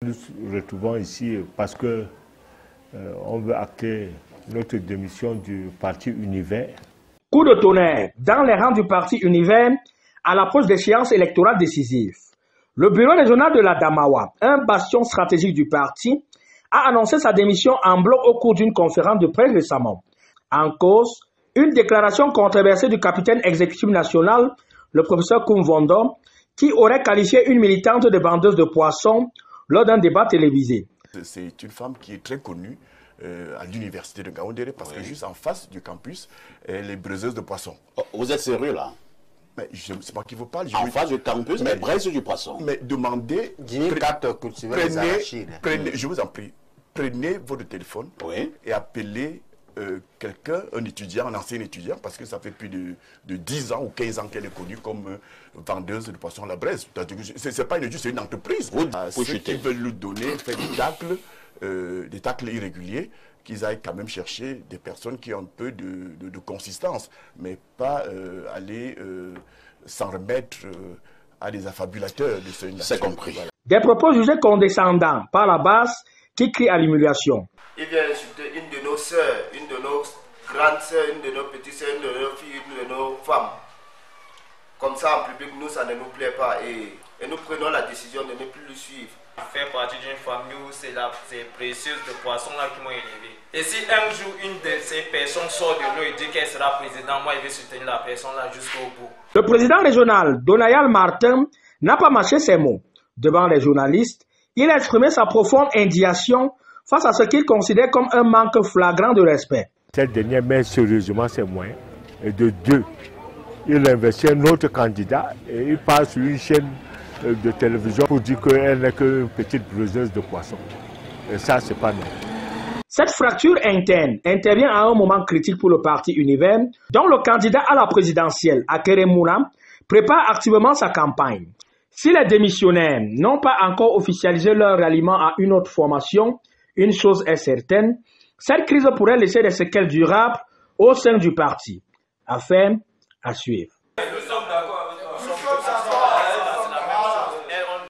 Nous nous retrouvons ici parce que on veut acter notre démission du parti Univers. Coup de tonnerre dans les rangs du parti Univers à l'approche d'échéances électorales décisives. Le bureau régional de la Damawa, un bastion stratégique du parti, a annoncé sa démission en bloc au cours d'une conférence de presse récemment. En cause, une déclaration controversée du capitaine exécutif national, le professeur Koumvondo, qui aurait qualifié une militante de vendeuse de poissons lors d'un débat télévisé. C'est une femme qui est très connue à l'université de Ngaoundéré parce que juste en face du campus, elle est braiseuse de poissons. Oh, vous êtes sérieux là? C'est moi qui vous parle. En face du campus, elle braise du poisson. Mais demandez... Prenez, je vous en prie, prenez votre téléphone et appelez quelqu'un, un étudiant, un ancien étudiant, parce que ça fait plus de 10 ans ou 15 ans qu'elle est connue comme vendeuse de poissons à la braise. Ce n'est pas une étude, c'est une entreprise. Ceux qui veulent lui donner, faire des tacles irréguliers, qu'ils aillent quand même chercher des personnes qui ont un peu de consistance, mais pas aller s'en remettre à des affabulateurs de ce nature. C'est compris. Voilà. Des propos jugés condescendants par la base qui crient à l'humiliation. Il vient insulter une de nos sœurs, une de nos grandes sœurs, une de nos petites sœurs, une de nos filles, une de nos femmes. Comme ça, en public, nous, ça ne nous plaît pas et nous prenons la décision de ne plus le suivre. Je fais partie d'une famille où c'est précieuse de poissons là qui m'ont élevé. Et si un jour une de ces personnes sort de l'eau et dit qu'elle sera présidente, moi je vais soutenir la personne là jusqu'au bout. Le président régional, Donayal Martin, n'a pas mâché ses mots. Devant les journalistes, il a exprimé sa profonde indignation face à ce qu'il considère comme un manque flagrant de respect. Cette dernière met sérieusement ses moyens. Et de deux, il investit un autre candidat et il passe sur une chaîne de télévision pour dire qu'elle n'est qu'une petite braiseuse de poissons. Et ça, c'est pas normal. Cette fracture interne intervient à un moment critique pour le parti Univers, dont le candidat à la présidentielle, Akere Mouna, prépare activement sa campagne. Si les démissionnaires n'ont pas encore officialisé leur ralliement à une autre formation, une chose est certaine, cette crise pourrait laisser des séquelles durables au sein du parti. Affaire à suivre.